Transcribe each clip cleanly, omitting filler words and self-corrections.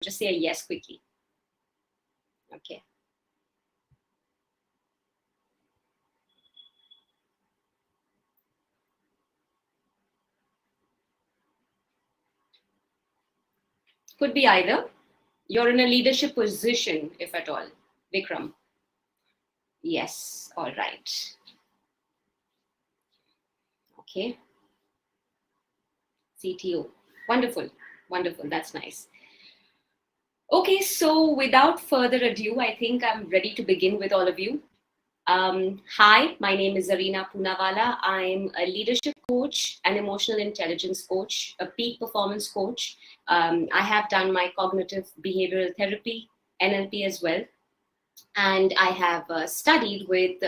Just say a yes quickly. Okay. Could be either. You're in a leadership position, if at all. Vikram. Yes. All right. Okay. CTO. Wonderful. Wonderful. That's nice. Okay, so without further ado, I think I'm ready to begin with all of you. Hi, my name is Zarina Poonawala. I'm a leadership coach, an emotional intelligence coach, a peak performance coach. I have done my cognitive behavioral therapy, NLP as well. And I have studied with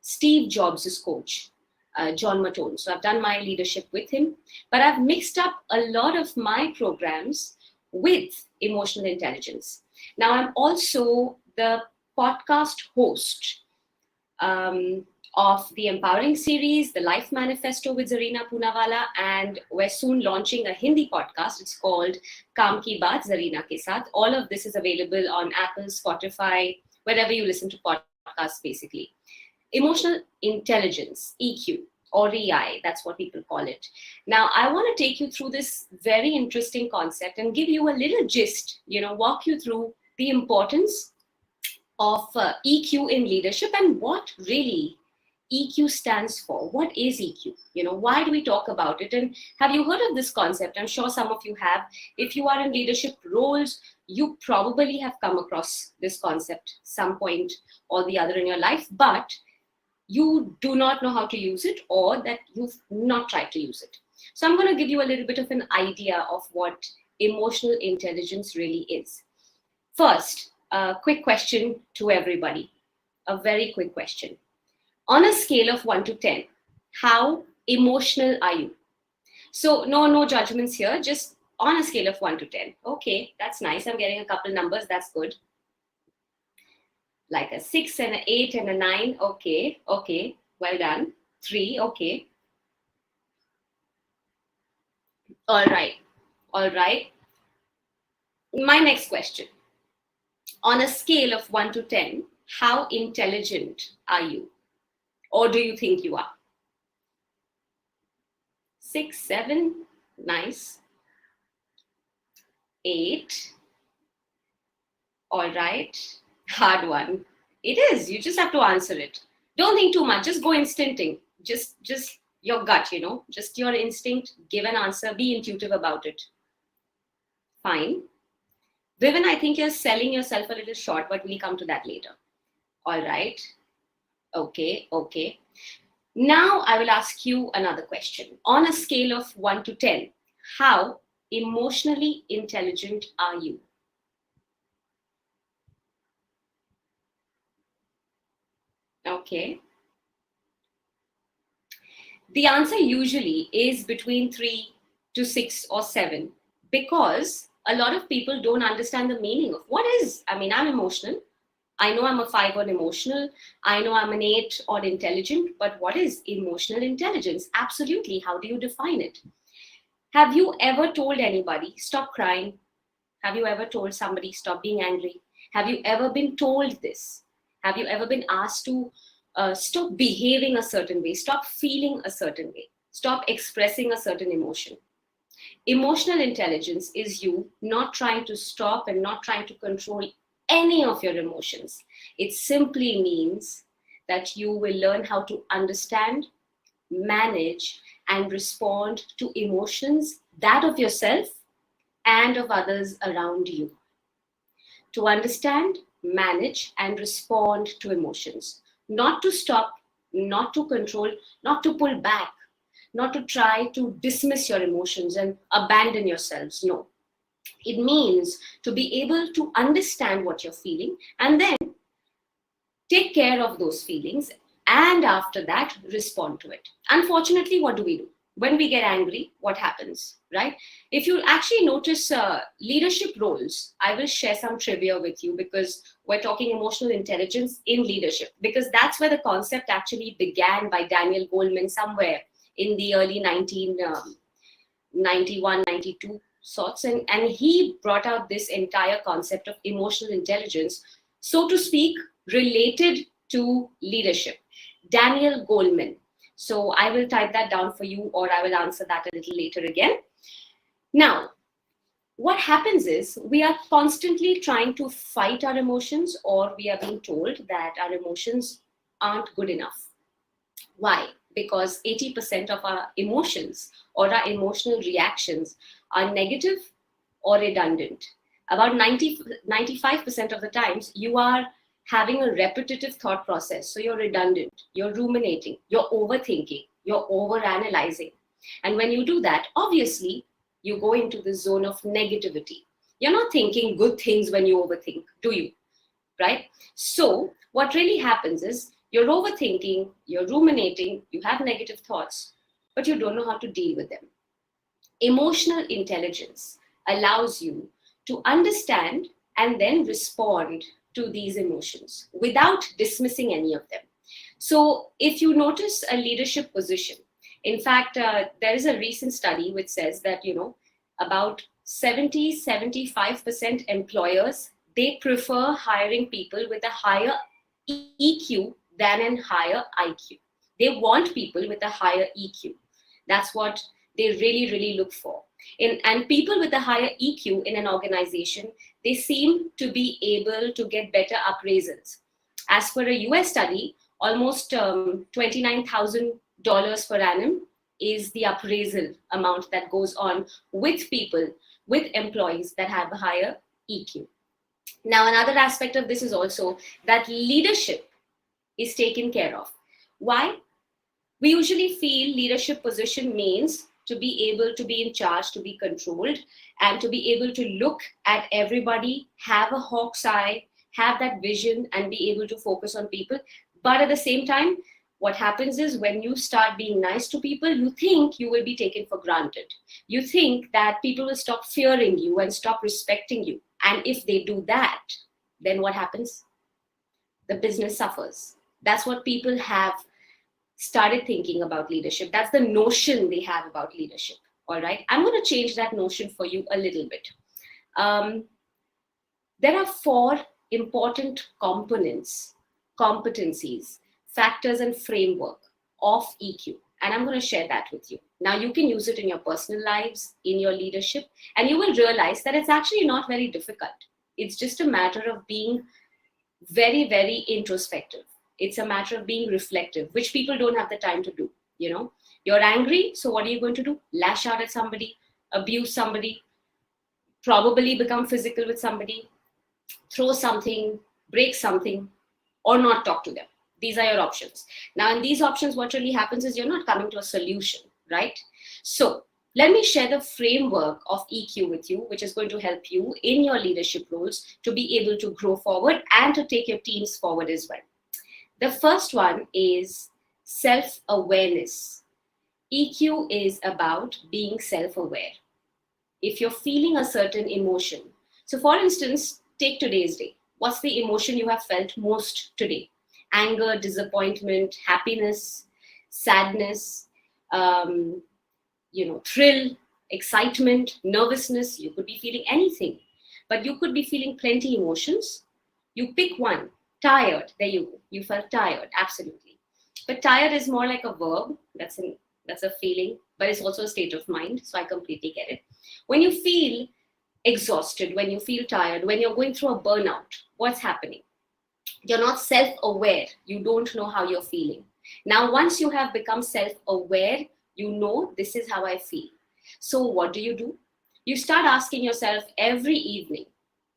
Steve Jobs' coach, John Mattone. So I've done my leadership with him, but I've mixed up a lot of my programs with emotional intelligence. Now I'm also the podcast host of the Empowering series, the Life Manifesto with Zarina Poonawala, and we're soon launching a Hindi podcast. It's called Kaam Ki Baat Zarina Ke Saath. All of this is available on Apple, Spotify, wherever you listen to podcasts, basically. Emotional intelligence, EQ, or EI, that's what people call it. Now, I want to take you through this very interesting concept and give you a little gist, walk you through the importance of EQ in leadership and what really EQ stands for. What is EQ? Why do we talk about it? And have you heard of this concept? I'm sure some of you have. If you are in leadership roles, you probably have come across this concept some point or the other in your life, but you do not know how to use it or that you've not tried to use it. So I'm going to give you a little bit of an idea of what emotional intelligence really is. First, a quick question to everybody. A very quick question. On a scale of 1 to 10, how emotional are you? So no judgments here, just on a scale of 1 to 10. Okay, that's nice. I'm getting a couple numbers. That's good. Like a 6 and an 8 and a 9. Okay. Well done. 3. Okay. All right. My next question. On a scale of 1 to 10, how intelligent are you? Or do you think you are? 6, 7, nice. 8, all right. Hard one. It is. You just have to answer it. Don't think too much. Just go instincting. Just your gut, just your instinct. Give an answer. Be intuitive about it. Fine. Vivian, I think you're selling yourself a little short, but we'll come to that later. All right. Okay. Now I will ask you another question. On a scale of 1 to 10, how emotionally intelligent are you? Okay. The answer usually is between 3 to 6 or 7 because a lot of people don't understand the meaning of what is. I'm emotional. I know I'm a 5 on emotional. I know I'm an 8 on intelligent, but what is emotional intelligence? Absolutely. How do you define it? Have you ever told anybody, stop crying? Have you ever told somebody, stop being angry? Have you ever been told this? Have you ever been asked to stop behaving a certain way, stop feeling a certain way, stop expressing a certain emotion? Emotional intelligence is you not trying to stop and not trying to control any of your emotions. It simply means that you will learn how to understand, manage, and respond to emotions, that of yourself and of others around you. To understand, manage, and respond to emotions. Not to stop, not to control, not to pull back, not to try to dismiss your emotions and abandon yourselves. No. It means to be able to understand what you're feeling and then take care of those feelings, and after that, respond to it. Unfortunately, what do? When we get angry, what happens, right? If you actually notice leadership roles, I will share some trivia with you because we're talking emotional intelligence in leadership, because that's where the concept actually began by Daniel Goleman somewhere in the early 1991, 92. sorts, and he brought out this entire concept of emotional intelligence, so to speak, related to leadership. Daniel Goleman. So I will type that down for you, or I will answer that a little later again. Now, what happens is we are constantly trying to fight our emotions, or we are being told that our emotions aren't good enough. Why? Because 80% of our emotions or our emotional reactions are negative or redundant. About 95% of the times, you are having a repetitive thought process. So you're redundant, you're ruminating, you're overthinking, you're overanalyzing. And when you do that, obviously, you go into the zone of negativity. You're not thinking good things when you overthink, do you? Right? So what really happens is you're overthinking, you're ruminating, you have negative thoughts, but you don't know how to deal with them. Emotional intelligence allows you to understand and then respond to these emotions without dismissing any of them. So if you notice a leadership position, in fact, there is a recent study which says that, about 75% employers, they prefer hiring people with a higher EQ than a higher IQ. They want people with a higher EQ. That's what they really, really look for. And people with a higher EQ in an organization, they seem to be able to get better appraisals. As per a US study, almost $29,000 per annum is the appraisal amount that goes on with people, with employees that have a higher EQ. Now, another aspect of this is also that leadership is taken care of. Why? We usually feel leadership position means to be able to be in charge, to be controlled, and to be able to look at everybody, have a hawk's eye, have that vision, and be able to focus on people. But at the same time, what happens is when you start being nice to people, you think you will be taken for granted. You think that people will stop fearing you and stop respecting you. And if they do that, then what happens? The business suffers. That's what people have started thinking about leadership. That's the notion they have about leadership. All right. I'm going to change that notion for you a little bit. There are 4 important components, competencies, factors, and framework of EQ. And I'm going to share that with you. Now, you can use it in your personal lives, in your leadership, and you will realize that it's actually not very difficult. It's just a matter of being very, very introspective. It's a matter of being reflective, which people don't have the time to do. You're angry, so what are you going to do? Lash out at somebody, abuse somebody, probably become physical with somebody, throw something, break something, or not talk to them. These are your options. Now, in these options, what really happens is you're not coming to a solution, right? So let me share the framework of EQ with you, which is going to help you in your leadership roles to be able to grow forward and to take your teams forward as well. The first one is self-awareness. EQ is about being self-aware. If you're feeling a certain emotion, so for instance, take today's day. What's the emotion you have felt most today? Anger, disappointment, happiness, sadness, thrill, excitement, nervousness. You could be feeling anything, but you could be feeling plenty emotions. You pick one. Tired. There you go. You felt tired. Absolutely. But tired is more like a verb. That's a feeling, but it's also a state of mind. So I completely get it. When you feel exhausted, when you feel tired, when you're going through a burnout, what's happening? You're not self-aware. You don't know how you're feeling. Now, once you have become self-aware, you know this is how I feel. So what do? You start asking yourself every evening,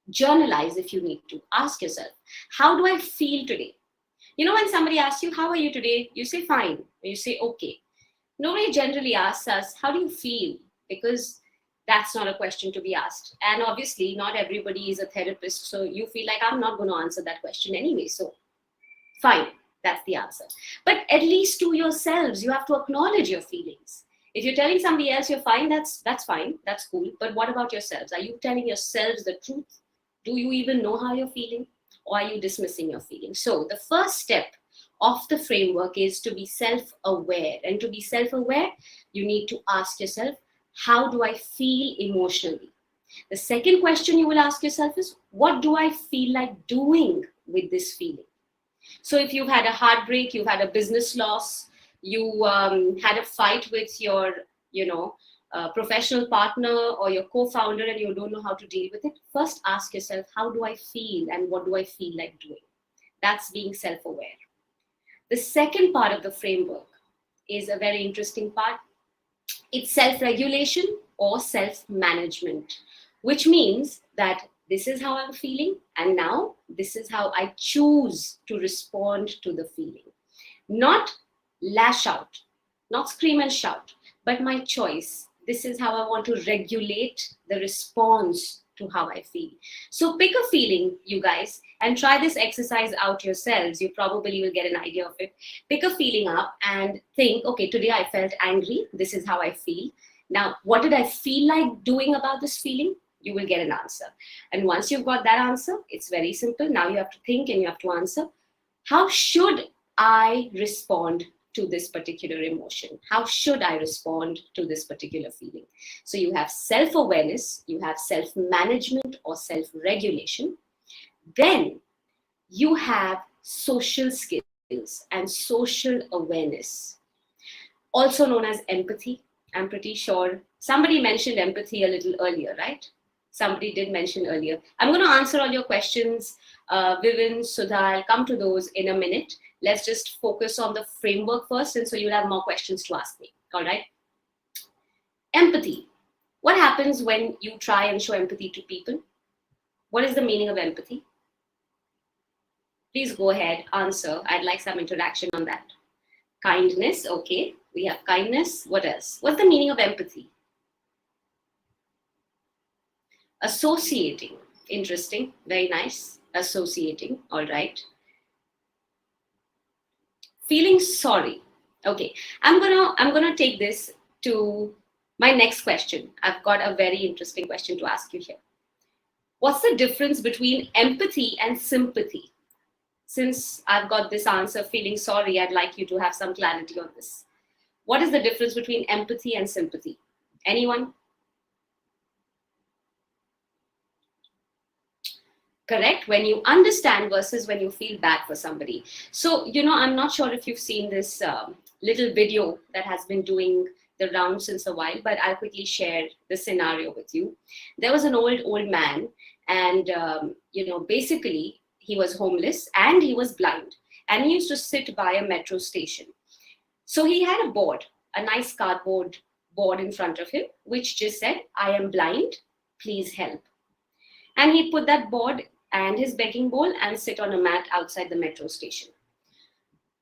journalize if you need to. Ask yourself, how do I feel today? When somebody asks you, how are you today? You say, fine. You say, okay. Nobody generally asks us, how do you feel? Because that's not a question to be asked. And obviously, not everybody is a therapist. So you feel like I'm not going to answer that question anyway. So fine, that's the answer. But at least to yourselves, you have to acknowledge your feelings. If you're telling somebody else you're fine, that's fine. That's cool. But what about yourselves? Are you telling yourselves the truth? Do you even know how you're feeling? Or are you dismissing your feelings? So the first step of the framework is to be self-aware. And to be self-aware, you need to ask yourself, how do I feel emotionally? The second question you will ask yourself is, what do I feel like doing with this feeling? So if you've had a heartbreak, you've had a business loss, you had a fight with your, professional partner or your co-founder and you don't know how to deal with it, first ask yourself, how do I feel and what do I feel like doing? That's being self-aware. The second part of the framework is a very interesting part. It's self-regulation or self-management, which means that this is how I'm feeling, and now this is how I choose to respond to the feeling. Not lash out, not scream and shout, but my choice. This is how I want to regulate the response to how I feel. So pick a feeling, you guys, and try this exercise out yourselves. You probably will get an idea of it. Pick a feeling up and think, okay, today I felt angry. This is how I feel. Now, what did I feel like doing about this feeling? You will get an answer. And once you've got that answer, it's very simple. Now you have to think and you have to answer, how should I respond to this particular emotion? How should I respond to this particular feeling? So you have self-awareness, you have self-management or self-regulation. Then you have social skills and social awareness, also known as empathy. I'm pretty sure somebody mentioned empathy a little earlier, right? Somebody did mention earlier. I'm going to answer all your questions. Vivin, Sudha, I'll come to those in a minute. Let's just focus on the framework first, and so you'll have more questions to ask me. All right. Empathy. What happens when you try and show empathy to people? What is the meaning of empathy? Please go ahead, answer. I'd like some interaction on that. Kindness, okay. We have kindness. What else? What's the meaning of empathy? Associating. Interesting. Very nice. Associating. All right. Feeling sorry. Okay. I'm gonna take this to my next question. I've got a very interesting question to ask you here. What's the difference between empathy and sympathy? Since I've got this answer, feeling sorry, I'd like you to have some clarity on this. What is the difference between empathy and sympathy? Anyone? Correct, when you understand versus when you feel bad for somebody. So, I'm not sure if you've seen this little video that has been doing the round since a while, but I'll quickly share the scenario with you. There was an old man, and, basically, he was homeless and he was blind, and he used to sit by a metro station. So he had a board, a nice cardboard board in front of him, which just said, I am blind, please help. And he'd put that board and his begging bowl and sit on a mat outside the metro station.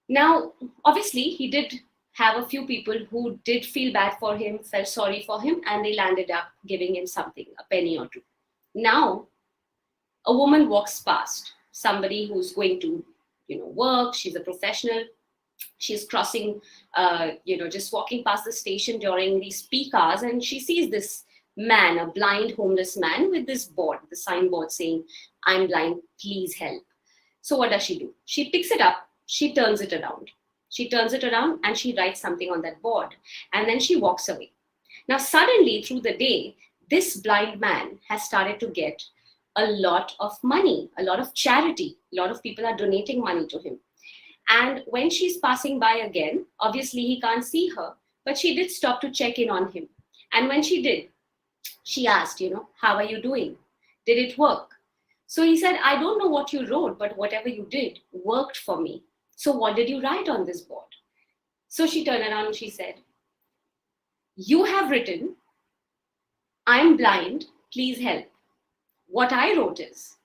Now, obviously, he did have a few people who did feel bad for him, felt sorry for him, and they landed up giving him something, a penny or two. Now, a woman walks past, somebody who's going to, work, she's a professional, she's crossing, just walking past the station during these peak hours, and she sees this man, a blind homeless man with this board, the signboard saying, I'm blind, please help. So what does she do? She picks it up, she turns it around. She turns it around and she writes something on that board, and then she walks away. Now, suddenly through the day, this blind man has started to get a lot of money, a lot of charity. A lot of people are donating money to him. And when she's passing by again, obviously he can't see her, but she did stop to check in on him. And when she did, she asked, how are you doing? Did it work? So he said, I don't know what you wrote, but whatever you did worked for me. So what did you write on this board? So she turned around and she said, you have written, I'm blind, please help. What I wrote is,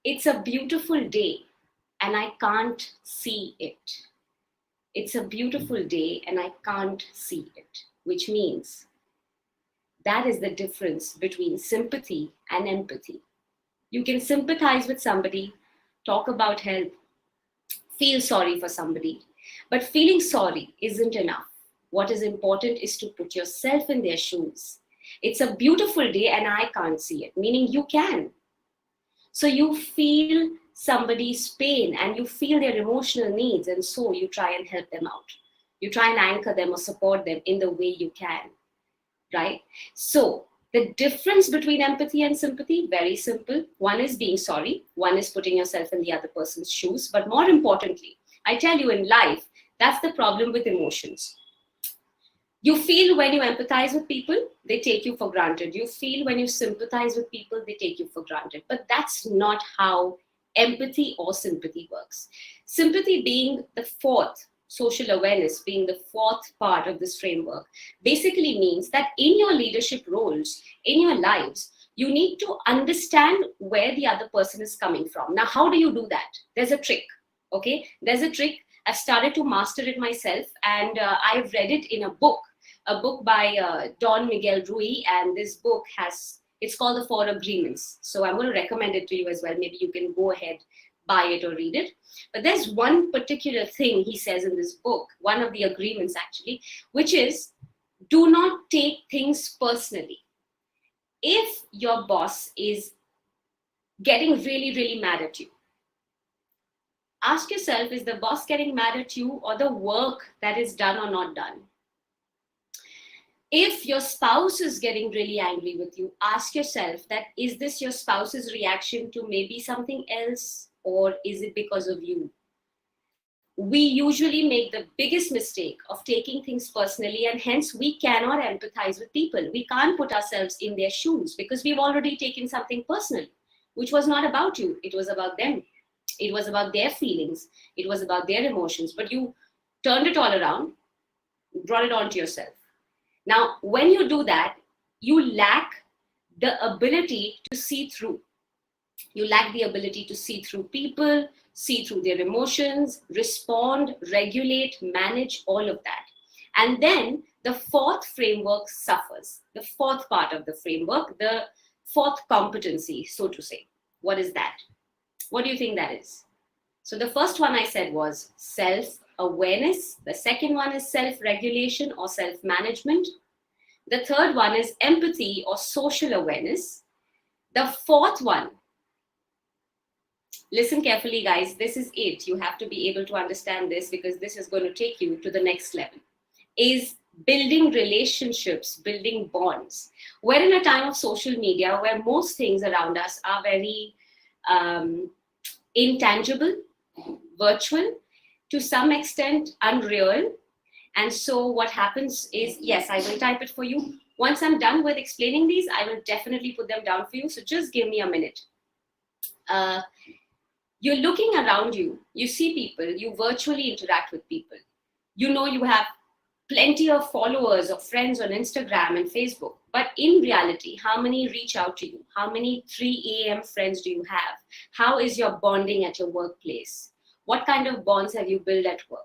it's a beautiful day and I can't see it. It's a beautiful day and I can't see it, which means that is the difference between sympathy and empathy. You can sympathize with somebody, talk about help, feel sorry for somebody, but feeling sorry isn't enough. What is important is to put yourself in their shoes. It's a beautiful day and I can't see it, meaning you can. So you feel somebody's pain and you feel their emotional needs, and so you try and help them out. You try and anchor them or support them in the way you can. right? So the difference between empathy and sympathy, very simple. One is being sorry, one is putting yourself in the other person's shoes. But more importantly, I tell you, in life, that's the problem with emotions. You feel when you empathize with people, they take you for granted. You feel when you sympathize with people, they take you for granted. But that's not how empathy or sympathy works. Sympathy being the fourth, social awareness being the fourth part of this framework, basically means that in your leadership roles, in your lives, you need to understand where the other person is coming from. Now, how do you do that? There's a trick, okay? There's a trick. I've started to master it myself, and I've read it in a book by Don Miguel Ruiz, and this book it's called The Four Agreements. So I'm going to recommend it to you as well. Maybe you can go ahead, buy it or read it. But there's one particular thing he says in this book, one of the agreements actually, which is do not take things personally. If your boss is getting really, really mad at you, ask yourself, is the boss getting mad at you or the work that is done or not done? If your spouse is getting really angry with you, ask yourself that is this your spouse's reaction to maybe something else, or is it because of you? We usually make the biggest mistake of taking things personally, and hence we cannot empathize with people. We can't put ourselves in their shoes because we've already taken something personal, which was not about you. It was about them. It was about their feelings. It was about their emotions. But you turned it all around, brought it onto yourself. Now, when you do that, you lack the ability to see through. You lack the ability to see through people, see through their emotions, respond, regulate, manage, all of that. And then the fourth framework suffers. The fourth part of the framework, the fourth competency, so to say. What is that? What do you think that is? So the first one I said was self-awareness. The second one is self-regulation or self-management. The third one is empathy or social awareness. The fourth one, listen carefully, guys, this is it. You have to be able to understand this because this is going to take you to the next level, is building relationships, building bonds. We're in a time of social media where most things around us are very intangible, virtual, to some extent unreal. And so what happens is, yes, I will type it for you. Once I'm done with explaining these, I will definitely put them down for you. So just give me a minute. You're looking around you, you see people, you virtually interact with people. You know you have plenty of followers or friends on Instagram and Facebook. But in reality, how many reach out to you? How many 3 a.m. friends do you have? How is your bonding at your workplace? What kind of bonds have you built at work?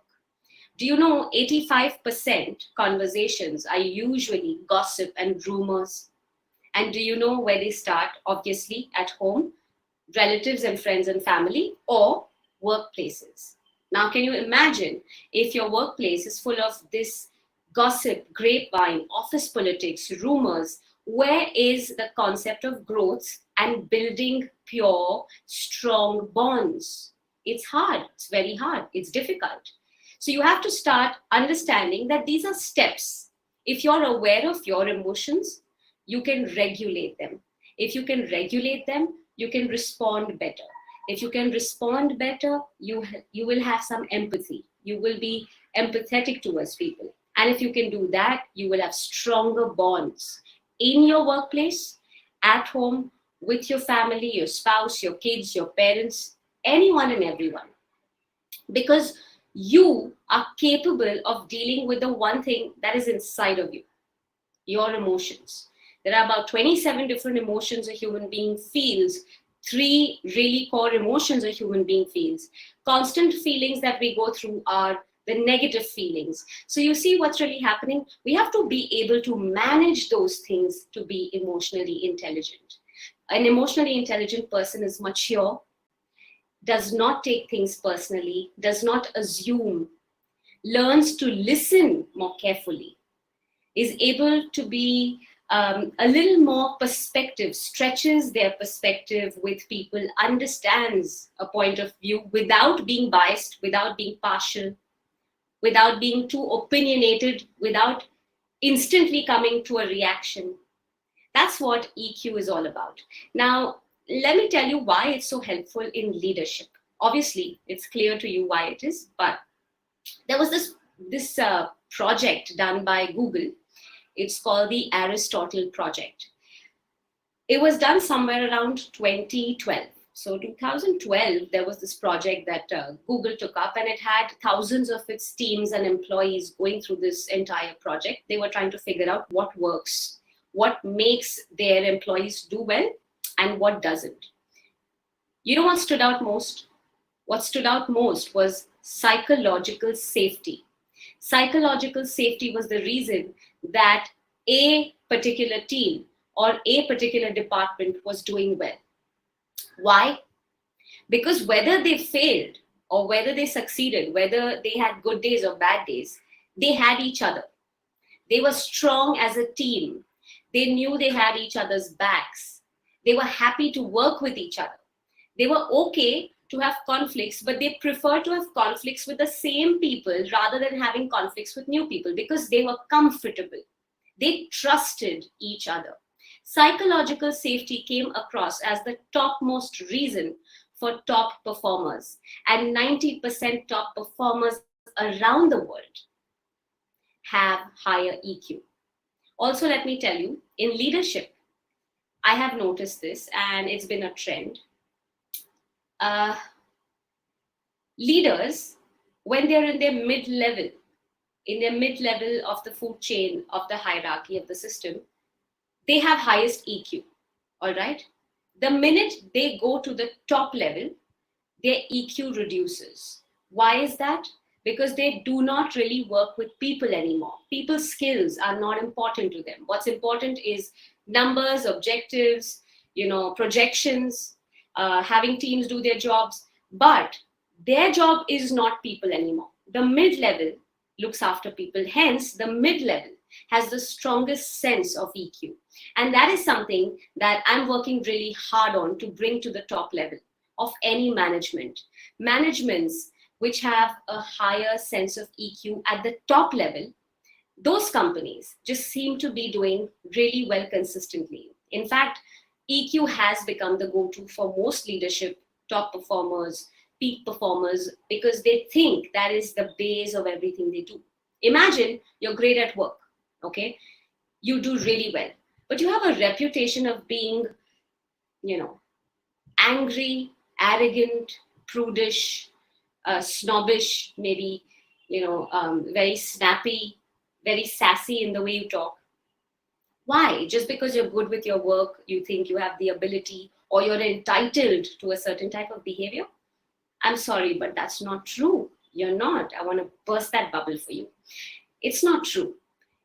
Do you know 85% conversations are usually gossip and rumors? And do you know where they start? Obviously, at home, relatives and friends and family, or workplaces. Now, can you imagine if your workplace is full of this gossip, grapevine, office politics, rumors? Where is the concept of growth and building pure, strong bonds? It's hard. It's very hard. It's difficult. So you have to start understanding that these are steps. If you're aware of your emotions, you can regulate them. If you can regulate them, you can respond better. If you can respond better, you will have some empathy. You will be empathetic towards people. And if you can do that, you will have stronger bonds in your workplace, at home, with your family, your spouse, your kids, your parents, anyone and everyone. Because you are capable of dealing with the one thing that is inside of you, your emotions. There are about 27 different emotions a human being feels. 3 really core emotions a human being feels. Constant feelings that we go through are the negative feelings. So you see what's really happening? We have to be able to manage those things to be emotionally intelligent. An emotionally intelligent person is mature, does not take things personally, does not assume, learns to listen more carefully, is able to be a little more perspective, stretches their perspective with people, understands a point of view without being biased, without being partial, without being too opinionated, without instantly coming to a reaction. That's what EQ is all about. Now, let me tell you why it's so helpful in leadership. Obviously, it's clear to you why it is, but there was this project done by Google. It's called the Aristotle Project. It was done somewhere around 2012. So 2012, there was this project that Google took up, and it had thousands of its teams and employees going through this entire project. They were trying to figure out what works, what makes their employees do well, and what doesn't. You know what stood out most? What stood out most was psychological safety. Psychological safety was the reason that a particular team or a particular department was doing well. Why? Because whether they failed or whether they succeeded, whether they had good days or bad days, they had each other. They were strong as a team. They knew they had each other's backs. They were happy to work with each other. They were okay to have conflicts, but they preferred to have conflicts with the same people rather than having conflicts with new people because they were comfortable. They trusted each other. Psychological safety came across as the topmost reason for top performers, and 90% top performers around the world have higher EQ. Also, let me tell you, in leadership, I have noticed this and it's been a trend. Uh, Leaders, when they're in their mid-level of the food chain, of the hierarchy of the system, they have highest EQ, all right? The minute they go to the top level, their EQ reduces. Why is that? Because they do not really work with people anymore. People's skills are not important to them. What's important is numbers, objectives, projections, having teams do their jobs. But their job is not people anymore. The mid-level looks after people. Hence, the mid-level has the strongest sense of EQ. And that is something that I'm working really hard on to bring to the top level of any management. Managements which have a higher sense of EQ at the top level, those companies just seem to be doing really well consistently. In fact, EQ has become the go-to for most leadership, top performers, peak performers, because they think that is the base of everything they do. Imagine you're great at work, okay? You do really well, but you have a reputation of being, angry, arrogant, prudish, snobbish, maybe, very snappy, very sassy in the way you talk. Why? Just because you're good with your work, you think you have the ability or you're entitled to a certain type of behavior? I'm sorry, but that's not true. You're not. I want to burst that bubble for you. It's not true.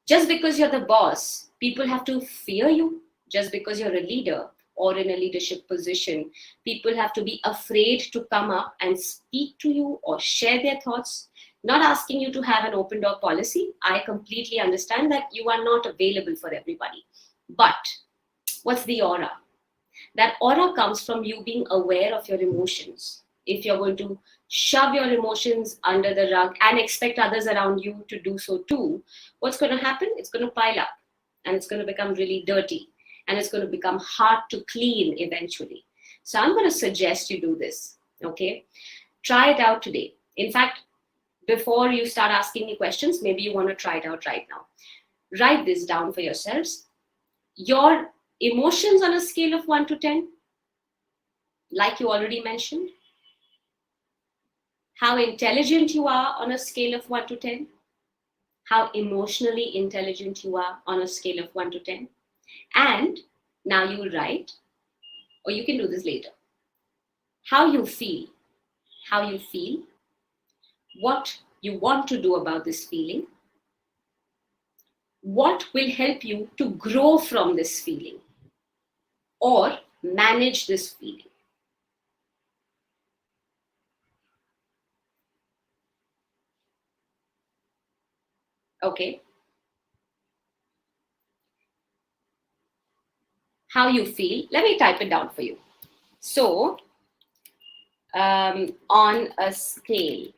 Just because you're the boss, people have to fear you. Just because you're a leader or in a leadership position, people have to be afraid to come up and speak to you or share their thoughts. Not asking you to have an open door policy. I completely understand that you are not available for everybody. But what's the aura? That aura comes from you being aware of your emotions. If you're going to shove your emotions under the rug and expect others around you to do so too, what's going to happen? It's going to pile up and it's going to become really dirty and it's going to become hard to clean eventually. So I'm going to suggest you do this, okay? Try it out today. In fact, before you start asking me questions, maybe you want to try it out right now. Write this down for yourselves. Your emotions on a scale of 1 to 10, like you already mentioned. How intelligent you are on a scale of 1 to 10. How emotionally intelligent you are on a scale of 1 to 10. And now you will write, or you can do this later. How you feel. How you feel. What you want to do about this feeling. What will help you to grow from this feeling or manage this feeling. Okay. How you feel. Let me type it down for you. So, on a scale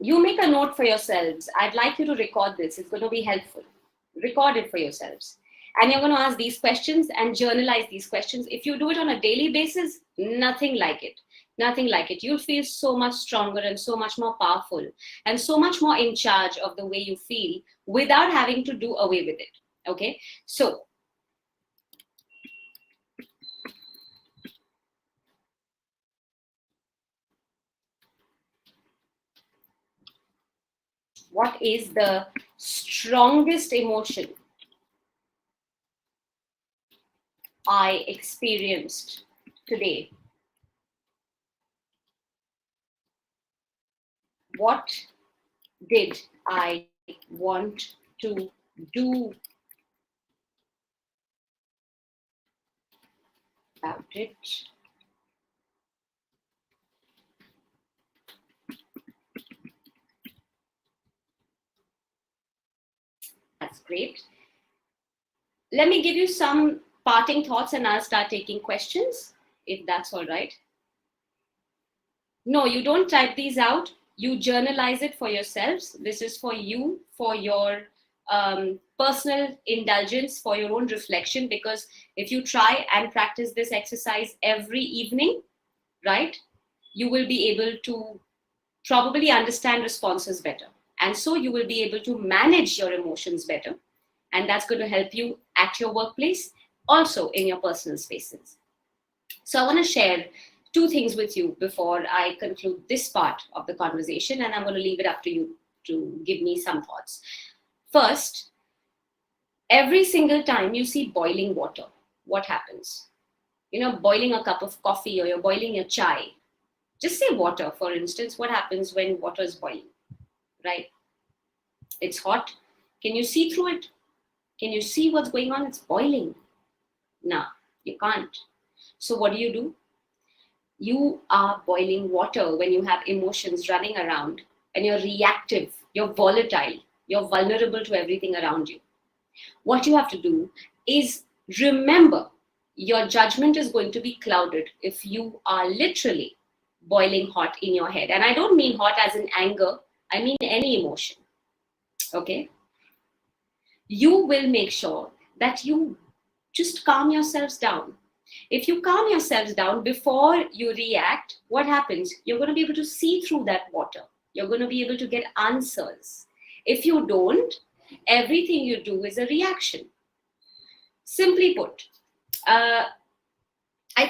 you make a note for yourselves. I'd like you to record this. It's going to be helpful. Record it for yourselves. And you're going to ask these questions and journalize these questions. If you do it on a daily basis, nothing like it. Nothing like it. You'll feel so much stronger and so much more powerful and so much more in charge of the way you feel without having to do away with it. Okay? So, what is the strongest emotion I experienced today? What did I want to do about it? That's great. Let me give you some parting thoughts and I'll start taking questions, if that's all right. No, you don't type these out. You journalize it for yourselves. This is for you, for your personal indulgence, for your own reflection, because if you try and practice this exercise every evening, right, you will be able to probably understand responses better. And so you will be able to manage your emotions better. And that's going to help you at your workplace, also in your personal spaces. So I want to share two things with you before I conclude this part of the conversation, and I'm going to leave it up to you to give me some thoughts. First, every single time you see boiling water, what happens? You know, boiling a cup of coffee or you're boiling your chai. Just say water, for instance. What happens when water is boiling, right? It's hot. Can you see through it? Can you see what's going on? It's boiling. No, you can't. So what do? You are boiling water when you have emotions running around and you're reactive, you're volatile, you're vulnerable to everything around you. What you have to do is remember your judgment is going to be clouded if you are literally boiling hot in your head. And I don't mean hot as in anger, I mean any emotion. Okay? You will make sure that you just calm yourselves down. If you calm yourselves down before you react, what happens? You're going to be able to see through that water. You're going to be able to get answers. If you don't, everything you do is a reaction. Simply put, I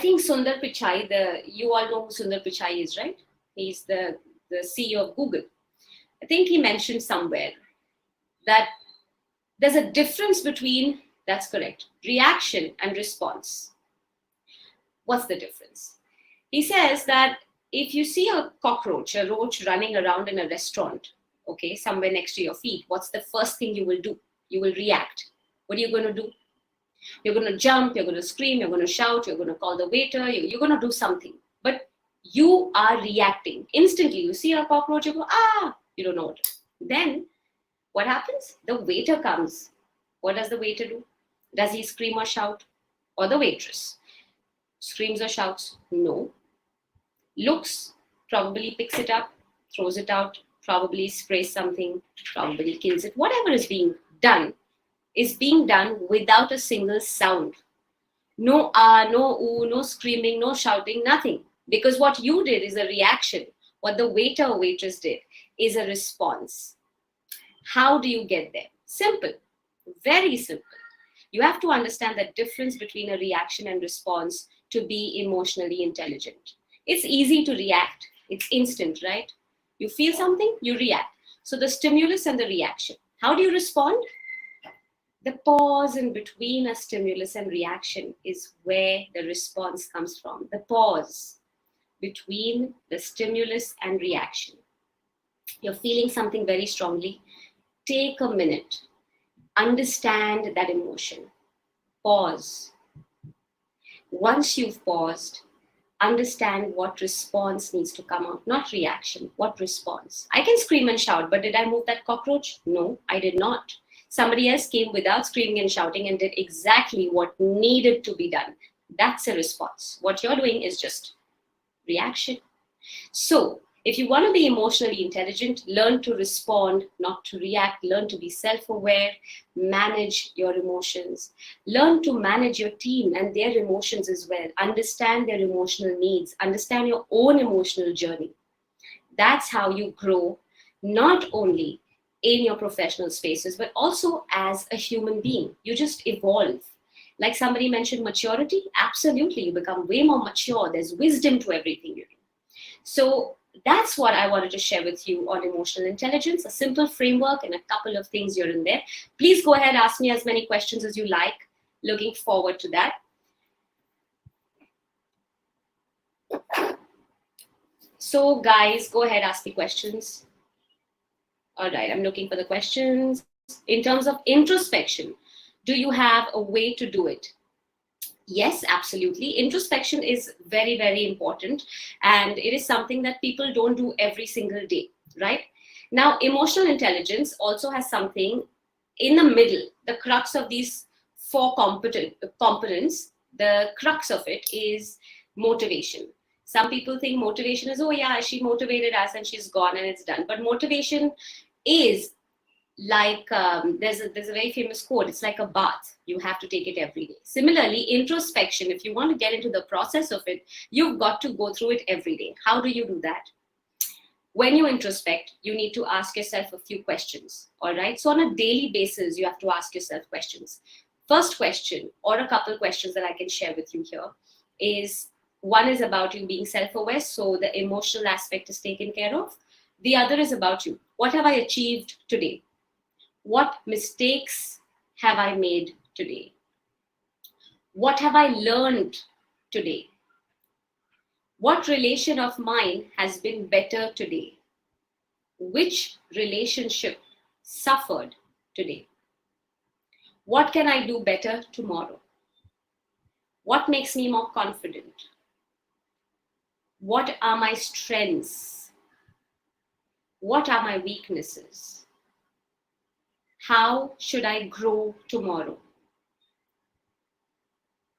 think Sundar Pichai, you all know who Sundar Pichai is, right? He's the CEO of Google. I think he mentioned somewhere that there's a difference between, that's correct, reaction and response. What's the difference? He says that if you see a cockroach, a roach running around in a restaurant, okay, somewhere next to your feet, what's the first thing you will do? You will react. What are you going to do? You're going to jump, you're going to scream, you're going to shout, you're going to call the waiter, you're going to do something. But you are reacting. Instantly, you see a cockroach, you go, you don't know what to do. Then, what happens? The waiter comes. What does the waiter do? Does he scream or shout? Or the waitress? Screams or shouts? No. Looks, probably picks it up, throws it out, probably sprays something, probably kills it. Whatever is being done without a single sound. No no ooh, no screaming, no shouting, nothing. Because what you did is a reaction. What the waiter or waitress did is a response. How do you get there? Simple. Very simple. You have to understand the difference between a reaction and response to be emotionally intelligent. It's easy to react. It's instant, right? You feel something, you react. So the stimulus and the reaction. How do you respond? The pause in between a stimulus and reaction is where the response comes from. The pause between the stimulus and reaction. You're feeling something very strongly. Take a minute. Understand that emotion. Pause. Once you've paused, understand what response needs to come out, not reaction, what response. I can scream and shout, but did I move that cockroach? No, I did not. Somebody else came without screaming and shouting and did exactly what needed to be done. That's a response. What you're doing is just reaction. So If you want to be emotionally intelligent, learn to respond, not to react. Learn to be self-aware, manage your emotions. Learn to manage your team and their emotions as well. Understand their emotional needs. Understand your own emotional journey. That's how you grow, not only in your professional spaces, but also as a human being. You just evolve. Like somebody mentioned maturity, absolutely. You become way more mature. There's wisdom to everything you do. So that's what I wanted to share with you on emotional intelligence, a simple framework and a couple of things here and there. Please go ahead, ask me as many questions as you like. Looking forward to that. So guys, go ahead, ask me questions. All right, I'm looking for the questions. In terms of introspection, do you have a way to do it? Yes, absolutely. Introspection is very, very important. And it is something that people don't do every single day, right? Now, emotional intelligence also has something in the middle, the crux of these four components, the crux of it is motivation. Some people think motivation is, oh yeah, she motivated us and she's gone and it's done. But motivation is like there's a very famous quote, it's like a bath, you have to take it every day. Similarly, introspection, if you want to get into the process of it, you've got to go through it every day. How do you do that? When you introspect, you need to ask yourself a few questions. All right, so on a daily basis you have to ask yourself questions. First question, or a couple questions that I can share with you here, is one is about you being self-aware, so the emotional aspect is taken care of. The other is about you, what have I achieved today? What mistakes have I made today? What have I learned today? What relation of mine has been better today? Which relationship suffered today? What can I do better tomorrow? What makes me more confident? What are my strengths? What are my weaknesses? How should I grow tomorrow?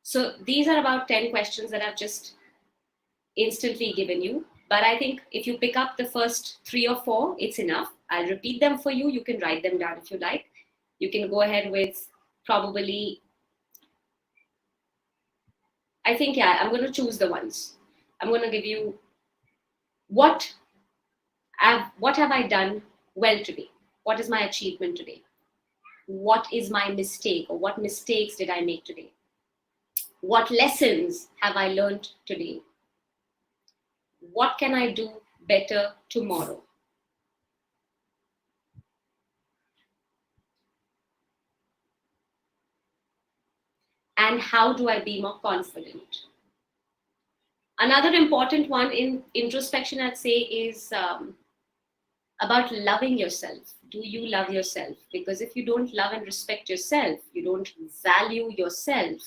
So these are about 10 questions that I've just instantly given you. But I think if you pick up the first 3 or 4, it's enough. I'll repeat them for you. You can write them down if you like. You can go ahead with probably, I think, yeah, I'm going to choose the ones. I'm going to give you what have I done well today? What is my achievement today? What is my mistake, or what mistakes did I make today? What lessons have I learned today? What can I do better tomorrow? And how do I be more confident? Another important one in introspection, I'd say, is about loving yourself. Do you love yourself? Because if you don't love and respect yourself, you don't value yourself,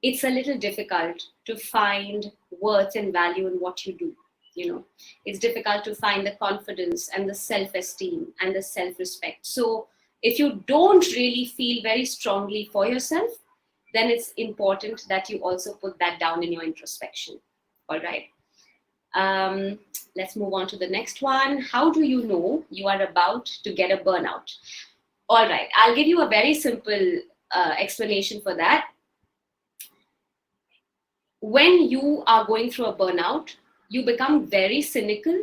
it's a little difficult to find worth and value in what you do. You know, it's difficult to find the confidence and the self-esteem and the self-respect. So if you don't really feel very strongly for yourself, then it's important that you also put that down in your introspection. All right. Let's move on to the next one. How do you know you are about to get a burnout? All right, I'll give you a very simple explanation for that. When you are going through a burnout, you become very cynical,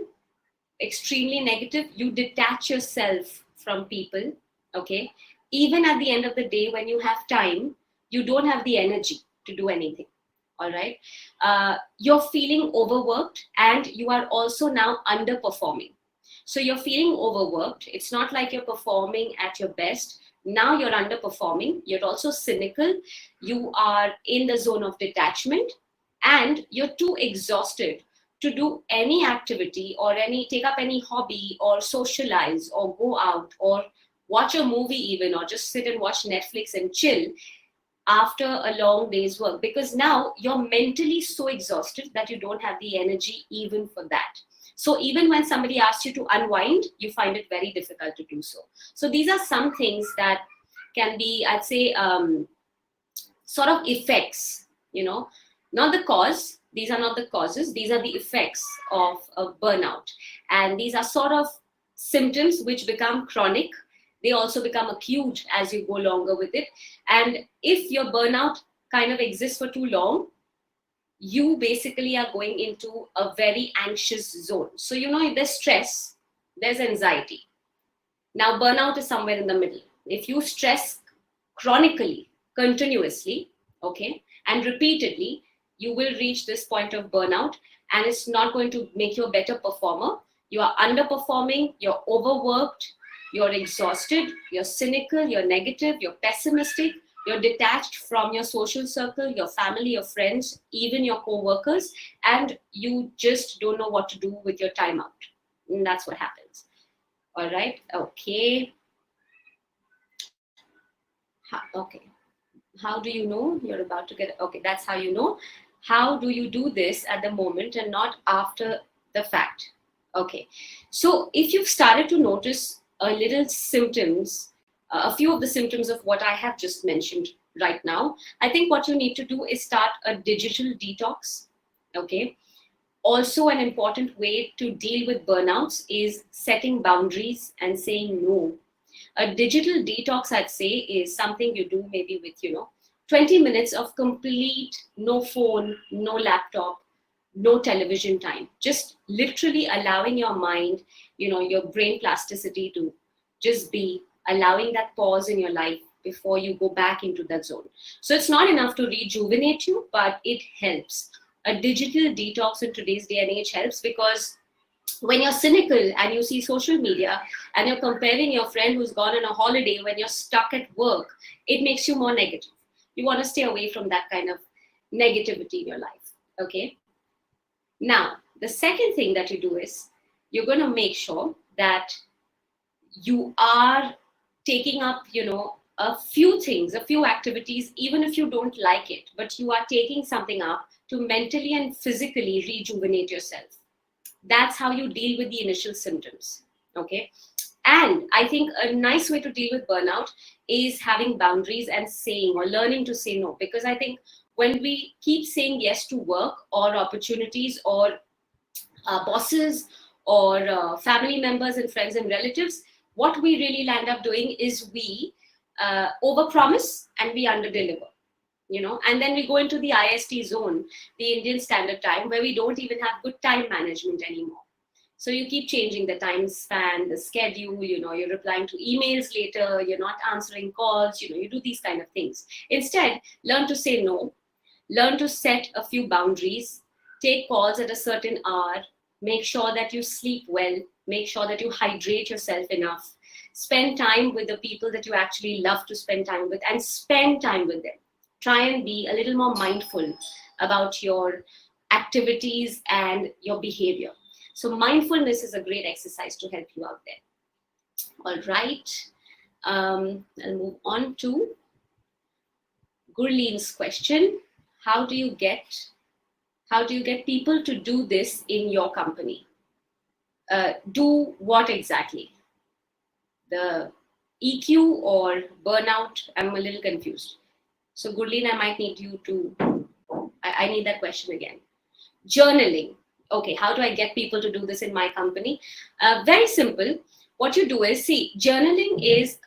extremely negative. You detach yourself from people, okay? Even at the end of the day, when you have time, you don't have the energy to do anything. All right, you're feeling overworked and you are also now underperforming. So you're feeling overworked. It's not like you're performing at your best. Now you're underperforming. You're also cynical. You are in the zone of detachment and you're too exhausted to do any activity or take up any hobby or socialize or go out or watch a movie even, or just sit and watch Netflix and chill after a long day's work, because now you're mentally so exhausted that you don't have the energy even for that. So even when somebody asks you to unwind, you find it very difficult to do so. So these are some things that can be, I'd say, sort of effects, you know, not the cause, These are not the causes. These are the effects of burnout. And these are sort of symptoms which become chronic. They also become acute as you go longer with it. And if your burnout kind of exists for too long, you basically are going into a very anxious zone. So, there's stress, there's anxiety. Now, burnout is somewhere in the middle. If you stress chronically, continuously, okay, and repeatedly, you will reach this point of burnout, and it's not going to make you a better performer. You are underperforming, you're overworked, you're exhausted, you're cynical, you're negative, you're pessimistic, you're detached from your social circle, your family, your friends, even your co-workers, and you just don't know what to do with your time out. And that's what happens. All right. Okay. Okay. How do you know you're about to get? Okay, that's how you know. How do you do this at the moment and not after the fact? Okay. So if you've started to notice a little symptoms, a few of the symptoms of what I have just mentioned right now, I think what you need to do is start a digital detox. Okay. Also, an important way to deal with burnouts is setting boundaries and saying no. A digital detox, I'd say, is something you do maybe with, 20 minutes of complete no phone, no laptop, no television time. Just literally allowing your mind, your brain plasticity to just be, allowing that pause in your life before you go back into that zone. So it's not enough to rejuvenate you, but it helps. A digital detox in today's day and age helps, because when you're cynical and you see social media and you're comparing your friend who's gone on a holiday when you're stuck at work, it makes you more negative. You want to stay away from that kind of negativity in your life. Okay. Now, the second thing that you do is you're going to make sure that you are taking up, a few things, a few activities, even if you don't like it, but you are taking something up to mentally and physically rejuvenate yourself. That's how you deal with the initial symptoms. Okay. And I think a nice way to deal with burnout is having boundaries and saying or learning to say no. Because I think when we keep saying yes to work or opportunities or bosses or family members and friends and relatives, what we really land up doing is we overpromise and we underdeliver. And then we go into the IST zone, the Indian Standard Time, where we don't even have good time management anymore. So you keep changing the time span, the schedule, you're replying to emails later, you're not answering calls, you do these kind of things. Instead, learn to say no, learn to set a few boundaries, take calls at a certain hour, make sure that you sleep well, make sure that you hydrate yourself enough, spend time with the people that you actually love to spend time with, and spend time with them. Try and be a little more mindful about your activities and your behavior. So mindfulness is a great exercise to help you out there. All right. I'll move on to Gurleen's question. How do you get people to do this in your company? Do what exactly? The EQ or burnout? I'm a little confused. So Gurleen, I might need you to, I need that question again. Journaling. Okay, how do I get people to do this in my company? Very simple. What you do is, journaling is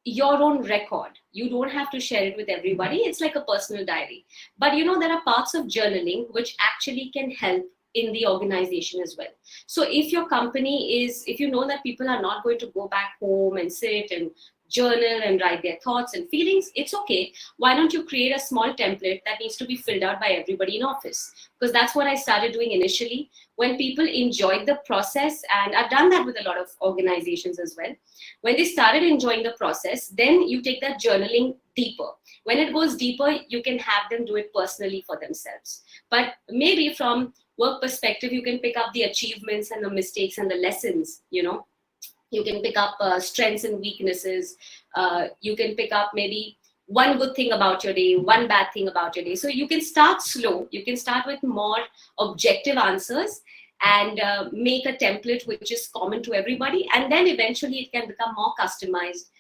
your own record. You don't have to share it with everybody. It's like a personal diary. But there are parts of journaling which actually can help in the organization as well. So if your company if you know that people are not going to go back home and sit and journal and write their thoughts and feelings, it's okay. Why don't you create a small template that needs to be filled out by everybody in office? Because that's what I started doing initially. When people enjoyed the process, and I've done that with a lot of organizations as well, when they started enjoying the process, then you take that journaling deeper. When it goes deeper, you can have them do it personally for themselves. But maybe from work perspective, you can pick up the achievements and the mistakes and the lessons. You can pick up strengths and weaknesses. You can pick up maybe one good thing about your day, one bad thing about your day. So you can start slow. You can start with more objective answers and make a template which is common to everybody. And then eventually it can become more customized.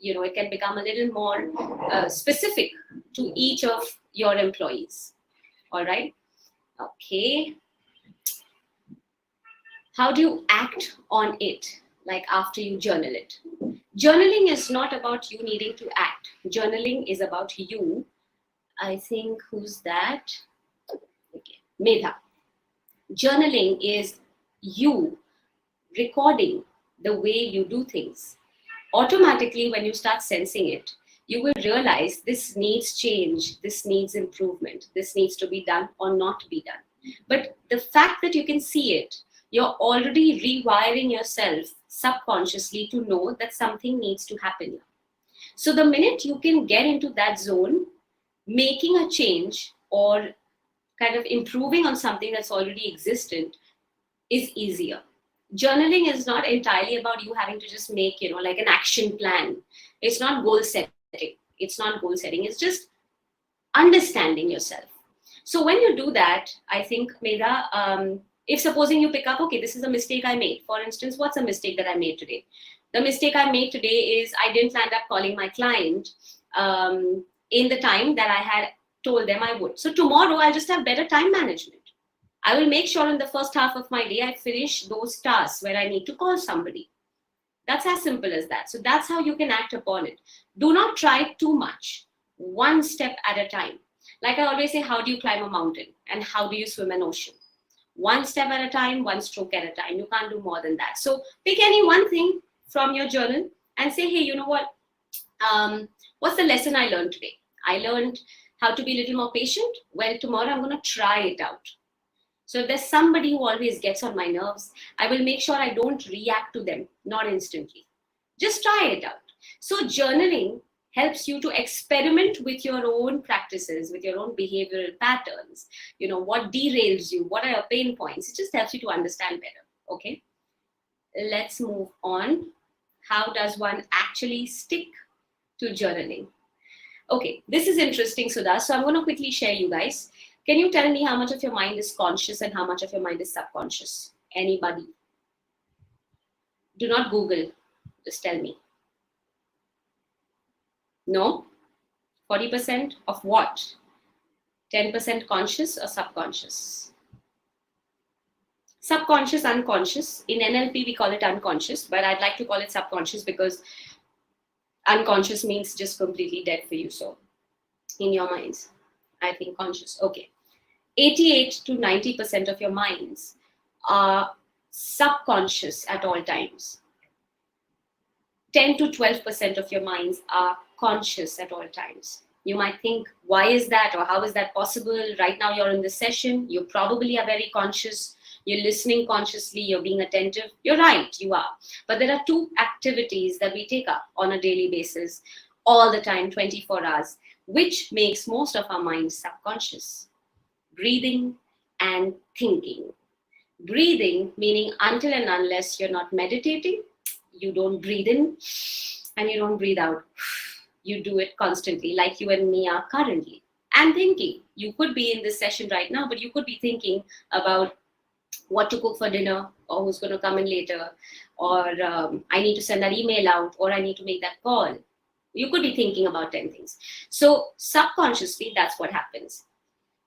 It can become a little more specific to each of your employees. All right. Okay. How do you act on it, like after you journal it? Journaling is not about you needing to act. Journaling is about you. I think, who's that? Okay. Medha. Journaling is you recording the way you do things. Automatically, when you start sensing it, you will realize this needs change, this needs improvement, this needs to be done or not be done. But the fact that you can see it, you're already rewiring yourself subconsciously to know that something needs to happen. So the minute you can get into that zone, making a change or kind of improving on something that's already existent is easier. Journaling is not entirely about you having to just make, like an action plan. It's not goal setting. It's not goal setting. It's just understanding yourself. So when you do that, I think, Medha, if supposing you pick up, okay, this is a mistake I made. For instance, what's a mistake that I made today? The mistake I made today is I didn't land up calling my client in the time that I had told them I would. So tomorrow I'll just have better time management. I will make sure in the first half of my day I finish those tasks where I need to call somebody. That's as simple as that. So that's how you can act upon it. Do not try too much. One step at a time. Like I always say, how do you climb a mountain and how do you swim an ocean? One step at a time, one stroke at a time. You can't do more than that. So pick any one thing from your journal and say, hey, you know what? What's the lesson I learned today? I learned how to be a little more patient. Well, tomorrow I'm going to try it out. So if there's somebody who always gets on my nerves, I will make sure I don't react to them, not instantly. Just try it out. So journaling helps you to experiment with your own practices, with your own behavioral patterns. What derails you, what are your pain points. It just helps you to understand better. Okay, let's move on. How does one actually stick to journaling? Okay, this is interesting, Sudha. So I'm going to quickly share you guys. Can you tell me how much of your mind is conscious and how much of your mind is subconscious? Anybody? Do not Google. Just tell me. No? 40% of what? 10% conscious or subconscious? Subconscious, unconscious. In NLP, we call it unconscious, but I'd like to call it subconscious because unconscious means just completely dead for you. So in your minds, I think conscious. Okay. 88 to 90% of your minds are subconscious at all times. 10 to 12% of your minds are conscious at all times. You might think, why is that? Or how is that possible? Right now you're in this session. You probably are very conscious. You're listening consciously. You're being attentive. You're right, you are. But there are two activities that we take up on a daily basis, all the time, 24 hours, which makes most of our minds subconscious. Breathing and thinking. Breathing, meaning until and unless you're not meditating, you don't breathe in and you don't breathe out. You do it constantly, like you and me are currently. And thinking. You could be in this session right now, but you could be thinking about what to cook for dinner, or who's going to come in later, or I need to send that email out, or I need to make that call. You could be thinking about 10 things. So subconsciously, that's what happens.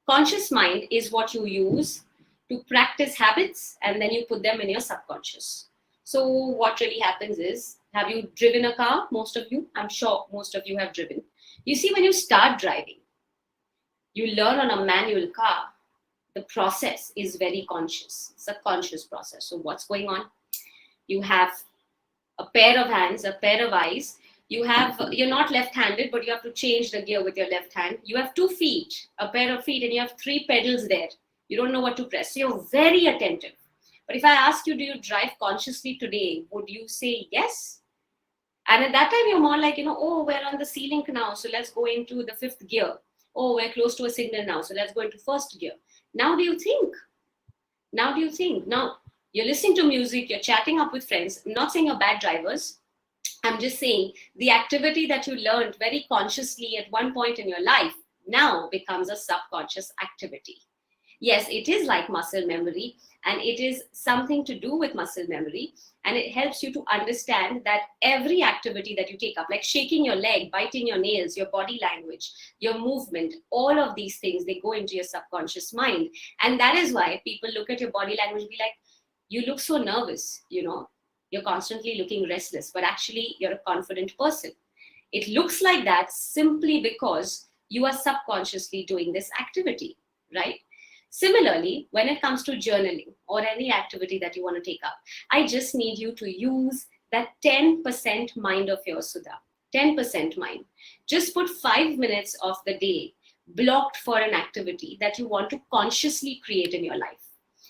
Conscious mind is what you use to practice habits and then you put them in your subconscious. So what really happens is, have you driven a car? Most of you, I'm sure most of you have driven. You see, when you start driving, you learn on a manual car, the process is very conscious, subconscious process. So what's going on? You have a pair of hands, a pair of eyes. You're not left-handed, but you have to change the gear with your left hand. You have 2 feet, a pair of feet, and you have 3 pedals there. You don't know what to press. So you're very attentive. But if I ask you, do you drive consciously today? Would you say yes? And at that time, you're more like, oh, we're on the ceiling now. So let's go into the 5th gear. Oh, we're close to a signal now. So let's go into 1st gear. Now do you think? Now you're listening to music, you're chatting up with friends. I'm not saying you're bad drivers. I'm just saying the activity that you learned very consciously at one point in your life now becomes a subconscious activity. Yes, it is like muscle memory, and it is something to do with muscle memory, and it helps you to understand that every activity that you take up, like shaking your leg, biting your nails, your body language, your movement, all of these things, they go into your subconscious mind. And that is why people look at your body language and be like, you look so nervous, you're constantly looking restless, but actually you're a confident person. It looks like that simply because you are subconsciously doing this activity, right? Similarly, when it comes to journaling or any activity that you want to take up, I just need you to use that 10% mind of yours, Sudha. 10% mind. Just put 5 minutes of the day blocked for an activity that you want to consciously create in your life.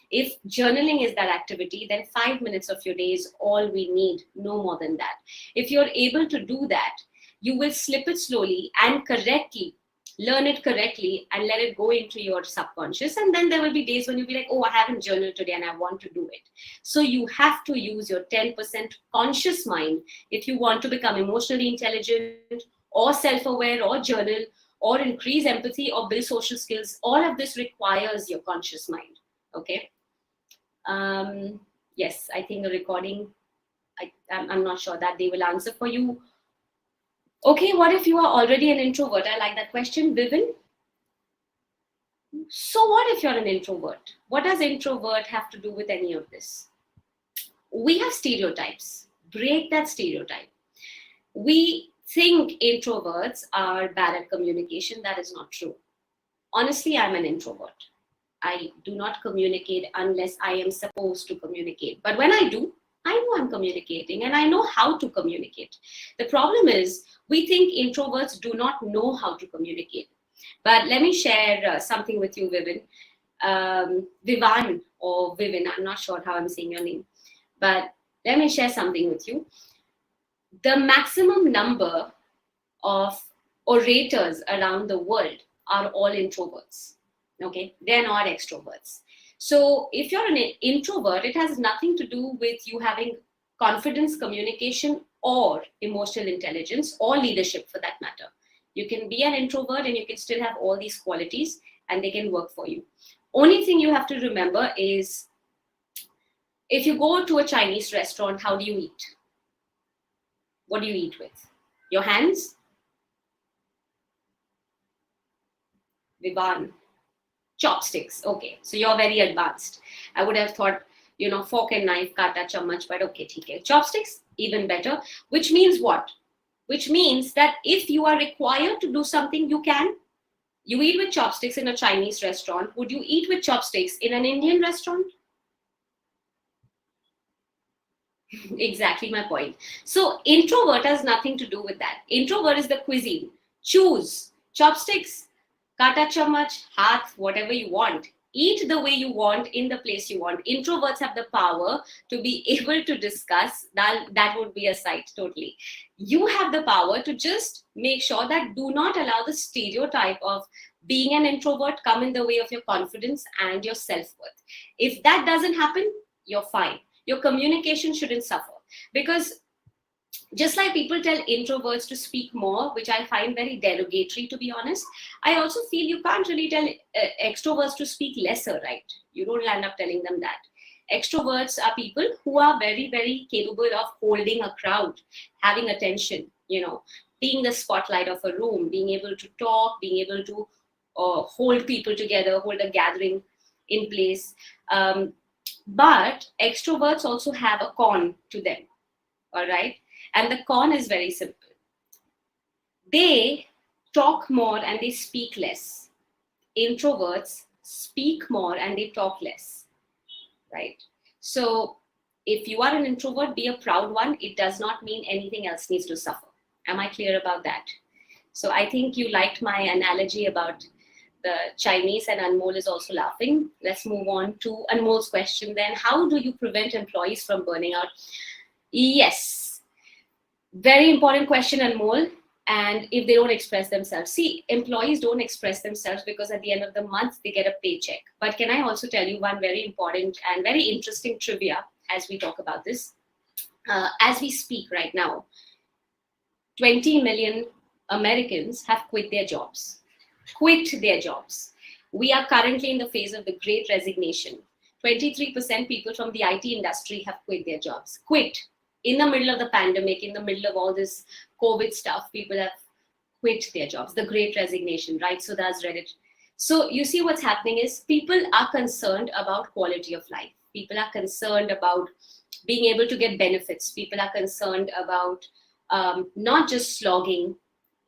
If journaling is that activity, then 5 minutes of your day is all we need, no more than that. If you're able to do that, you will slip it slowly and correctly, learn it correctly, and let it go into your subconscious. And then there will be days when you'll be like, oh, I haven't journaled today and I want to do it. So you have to use your 10% conscious mind if you want to become emotionally intelligent or self-aware or journal or increase empathy or build social skills. All of this requires your conscious mind. Okay. Um, yes, I think the recording, I'm not sure that they will answer for you. Okay, what if you are already an introvert? I like that question, Vivin. So what if you're an introvert? What does introvert have to do with any of this? We have stereotypes. Break that stereotype. We think introverts are bad at communication. That is not true. Honestly, I'm an introvert. I do not communicate unless I am supposed to communicate. But when I do, I know I'm communicating and I know how to communicate. The problem is, we think introverts do not know how to communicate. But let me share something with you, Vivin. Vivan or Vivin, I'm not sure how I'm saying your name. But let me share something with you. The maximum number of orators around the world are all introverts. Okay, they're not extroverts. So if you're an introvert, it has nothing to do with you having confidence, communication, or emotional intelligence, or leadership for that matter. You can be an introvert and you can still have all these qualities and they can work for you. Only thing you have to remember is, if you go to a Chinese restaurant, how do you eat? What do you eat with? Your hands? Vivan. Chopsticks. Okay, so you're very advanced. I would have thought, fork and knife, kata, chammach, but okay, okay. Chopsticks, even better. Which means what? Which means that if you are required to do something, you can. You eat with chopsticks in a Chinese restaurant. Would you eat with chopsticks in an Indian restaurant? Exactly my point. So introvert has nothing to do with that. Introvert is the cuisine. Choose chopsticks, kata chammach, hath, whatever you want. Eat the way you want in the place you want. Introverts have the power to be able to discuss. That would be a sight totally. You have the power to just make sure that do not allow the stereotype of being an introvert come in the way of your confidence and your self-worth. If that doesn't happen, you're fine. Your communication shouldn't suffer, because just like people tell introverts to speak more, which I find very derogatory, to be honest, I also feel you can't really tell extroverts to speak lesser, right? You don't end up telling them that. Extroverts are people who are very, very capable of holding a crowd, having attention, being the spotlight of a room, being able to talk, being able to hold people together, hold a gathering in place. But extroverts also have a con to them, all right? And the con is very simple. They talk more and they speak less. Introverts speak more and they talk less, right? So if you are an introvert, be a proud one. It does not mean anything else needs to suffer. Am I clear about that? So I think you liked my analogy about the Chinese, and Anmol is also laughing. Let's move on to Anmol's question then. How do you prevent employees from burning out? Yes, very important question, Anmol. And if they don't express themselves, see, employees don't express themselves because at the end of the month they get a paycheck. But can I also tell you one very important and very interesting trivia as we talk about this? As we speak right now, 20 million Americans have quit their jobs. We are currently in the phase of the great resignation. 23% people from the IT industry have quit their jobs. Quit. In the middle of the pandemic, in the middle of all this COVID stuff, people have quit their jobs. The great resignation, right? So that's Reddit. So you see what's happening is people are concerned about quality of life. People are concerned about being able to get benefits. People are concerned about not just slogging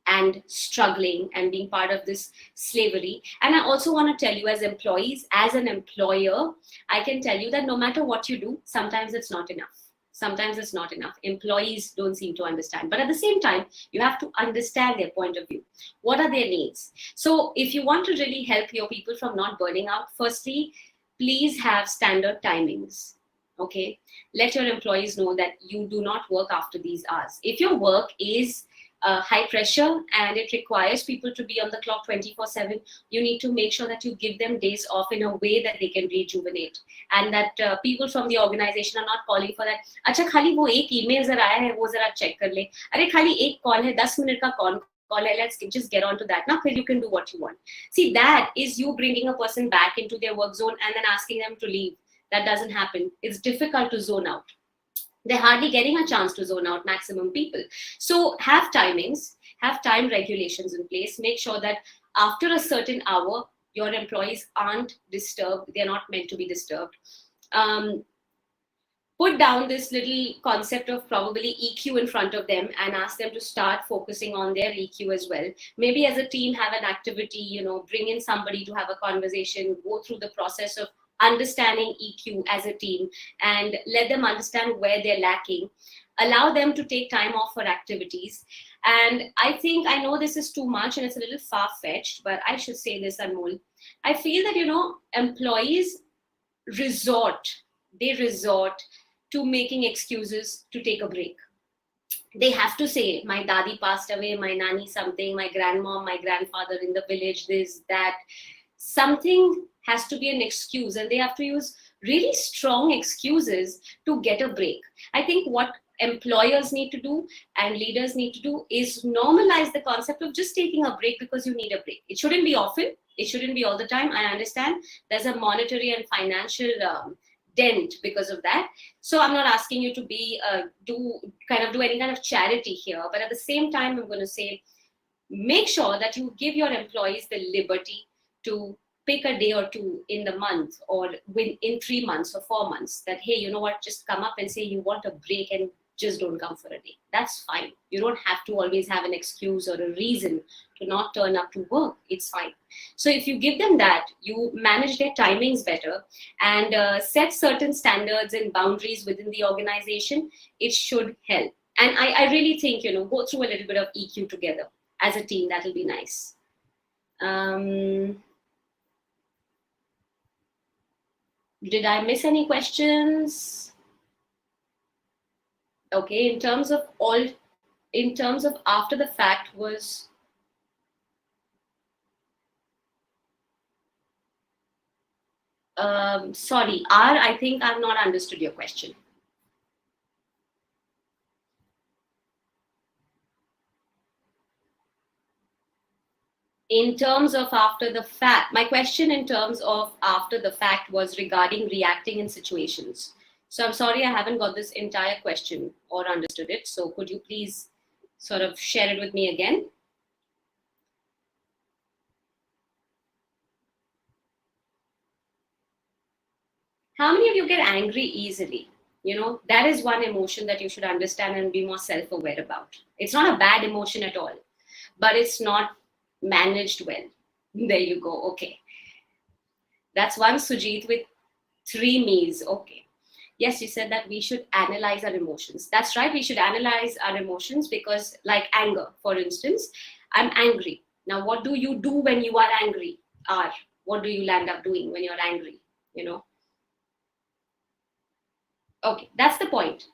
and struggling and being part of this slavery. And I also want to tell you, as employees, as an employer, I can tell you that no matter what you do, sometimes it's not enough. Sometimes it's not enough. Employees don't seem to understand. But at the same time, you have to understand their point of view. What are their needs? So if you want to really help your people from not burning out, firstly, please have standard timings. Okay, let your employees know that you do not work after these hours. If your work is high pressure and it requires people to be on the clock 24/7, you need to make sure that you give them days off in a way that they can rejuvenate, and that people from the organization are not calling for that. अच्छा खाली वो एक email जरा आया है वो जरा check कर ले. अरे खाली एक call है 10 minute का call है, let's just get on to that. Now you can do what you want. See, that is you bringing a person back into their work zone and then asking them to leave. That doesn't happen. It's difficult to zone out. They're hardly getting a chance to zone out, maximum people. So have timings, have time regulations in place. Make sure that after a certain hour, your employees aren't disturbed. They're not meant to be disturbed. Put down this little concept of probably EQ in front of them and ask them to start focusing on their EQ as well. Maybe as a team, have an activity, bring in somebody to have a conversation, go through the process of understanding EQ as a team and let them understand where they're lacking. Allow them to take time off for activities. And I know this is too much and it's a little far-fetched, but I should say this, Anmol. I feel that, employees resort to making excuses to take a break. They have to say, my dadi passed away, my nanny something, my grandmom, my grandfather in the village, this, that. Something has to be an excuse, and they have to use really strong excuses to get a break. I think what employers need to do and leaders need to do is normalize the concept of just taking a break because you need a break. It shouldn't be often. It shouldn't be all the time. I understand there's a monetary and financial dent because of that. So I'm not asking you to do any kind of charity here, but at the same time, I'm going to say, make sure that you give your employees the liberty to pick a day or two in the month or in 3 months or 4 months that, hey, you know what, just come up and say you want a break and just don't come for a day. That's fine. You don't have to always have an excuse or a reason to not turn up to work. It's fine. So if you give them that, you manage their timings better and set certain standards and boundaries within the organization, it should help. And I really think, go through a little bit of EQ together as a team. That'll be nice. Did I miss any questions? Okay, in terms of after the fact was, sorry, I think I've not understood your question. In terms of after the fact, my question in terms of after the fact was regarding reacting in situations. So I'm sorry, I haven't got this entire question or understood it. So could you please sort of share it with me again? How many of you get angry easily? That is one emotion that you should understand and be more self-aware about. It's not a bad emotion at all, but it's not managed well. There you go. Okay. That's one Sujit with 3 me's. Okay. Yes, you said that we should analyze our emotions. That's right. We should analyze our emotions because, like anger, for instance, I'm angry. Now, what do you do when you are angry? What do you land up doing when you're angry? Okay, that's the point.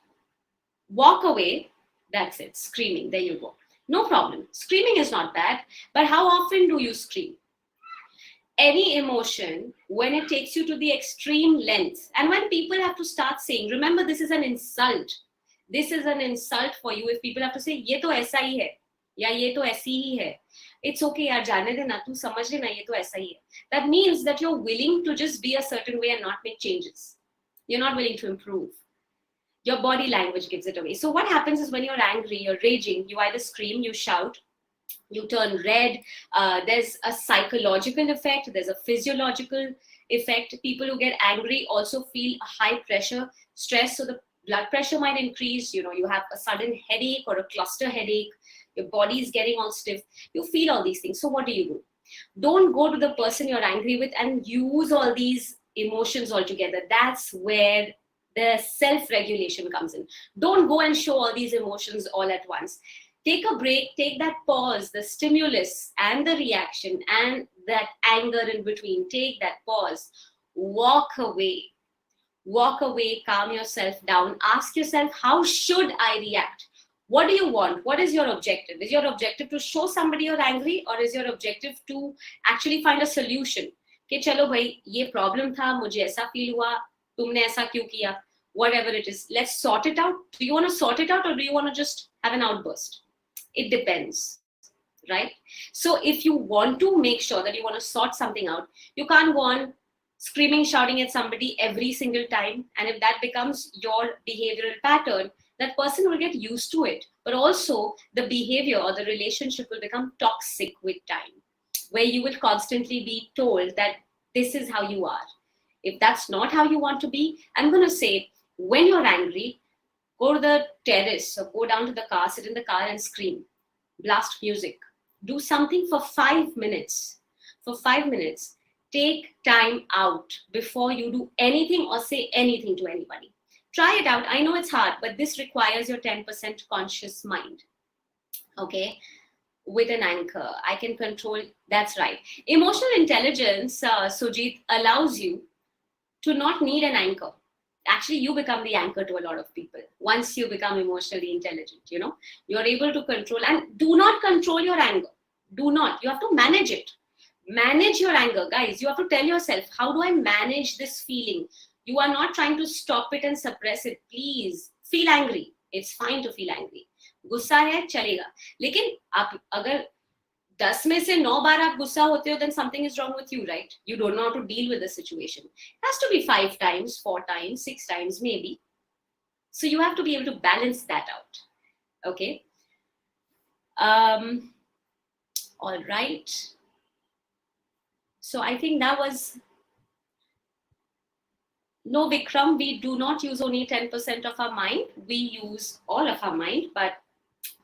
Walk away. That's it. Screaming. There you go. No problem. Screaming is not bad, but how often do you scream? Any emotion, when it takes you to the extreme length, and when people have to start saying, remember, this is an insult. This is an insult for you if people have to say, ye to aisa hi hai. या ये तो ऐसी ही है, it's okay यार, जाने देना, तू समझ लेना, ये तो ऐसा ही है. That means that you're willing to just be a certain way and not make changes. You're not willing to improve. Your body language gives it away. So what happens is when you're angry, you're raging, you either scream, you shout, you turn red. There's a psychological effect, there's a physiological effect. People who get angry also feel a high pressure, stress, so the blood pressure might increase. You have a sudden headache or a cluster headache, your body is getting all stiff, you feel all these things. So what do? Don't go to the person you're angry with and use all these emotions altogether. That's where the self-regulation comes in. Don't go and show all these emotions all at once. Take a break, take that pause, the stimulus and the reaction and that anger in between. Take that pause, walk away, calm yourself down, ask yourself, how should I react? What do you want? What is your objective? Is your objective to show somebody you're angry, or is your objective to actually find a solution? कि चलो भाई ये problem था, मुझे ऐसा feel हुआ, तुमने ऐसा क्यों किया? Whatever it is, let's sort it out. Do you want to sort it out, or do you want to just have an outburst? It depends, right? So if you want to make sure that you want to sort something out, you can't go on screaming, shouting at somebody every single time. And if that becomes your behavioral pattern, that person will get used to it. But also the behavior or the relationship will become toxic with time, where you will constantly be told that this is how you are. If that's not how you want to be, I'm going to say, when you're angry, go to the terrace or go down to the car, sit in the car and scream, blast music, do something for 5 minutes. For 5 minutes, take time out before you do anything or say anything to anybody. Try it out. I know it's hard, but this requires your 10% conscious mind. Okay? With an anchor, I can control. That's right. Emotional intelligence, Sujit, allows you to not need an anchor. Actually, you become the anchor to a lot of people once you become emotionally intelligent. You're able to control, and do not control your anger. Do not. You have to manage it. Manage your anger, guys. You have to tell yourself, how do I manage this feeling? You are not trying to stop it and suppress it. Please feel angry. It's fine to feel angry. गुस्सा है चलेगा, लेकिन आप अगर 10 में से 9 बार आप गुस्सा होते हो, then something is wrong with you, right? You don't know how to deal with the situation. It has to be 5 times, 4 times, 6 times maybe. So you have to be able to balance that out. Okay. All right. So I think that was, no, Vikram, we do not use only 10% of our mind. We use all of our mind, but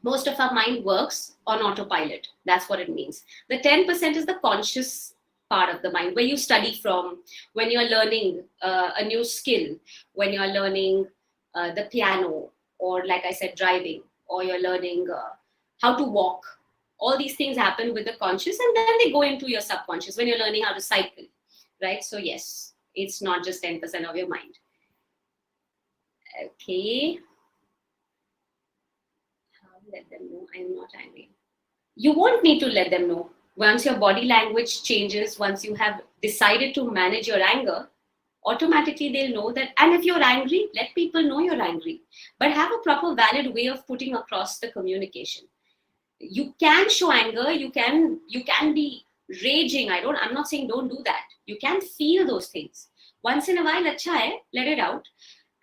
most of our mind works on autopilot. That's what it means. The 10% is the conscious part of the mind, where you study from, when you're learning a new skill, when you're learning the piano, or like I said, driving, or you're learning how to walk. All these things happen with the conscious, and then they go into your subconscious when you're learning how to cycle, right? So yes, it's not just 10% of your mind. Okay. Let them know I'm not angry. You won't need to let them know. Once your body language changes, once you have decided to manage your anger, automatically they'll know that. And if you're angry, let people know you're angry, but have a proper valid way of putting across the communication. You can show anger, you can be raging. I'm not saying don't do that. You can feel those things. Once in a while, acha hai, let it out.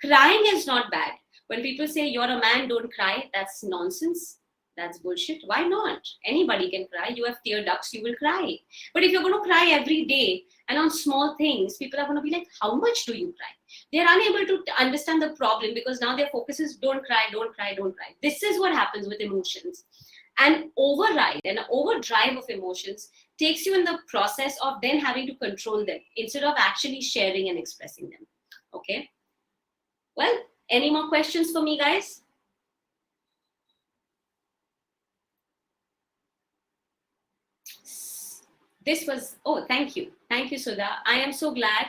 Crying is not bad. When people say you're a man, don't cry, that's nonsense. That's bullshit. Why not? Anybody can cry. You have tear ducts, you will cry. But if you're going to cry every day and on small things, people are going to be like, how much do you cry? They're unable to understand the problem, because now their focus is don't cry, don't cry, don't cry. This is what happens with emotions. An override and an overdrive of emotions takes you in the process of then having to control them instead of actually sharing and expressing them. Okay. Well, any more questions for me, guys? This was, oh, thank you. Thank you, Sudha. I am so glad.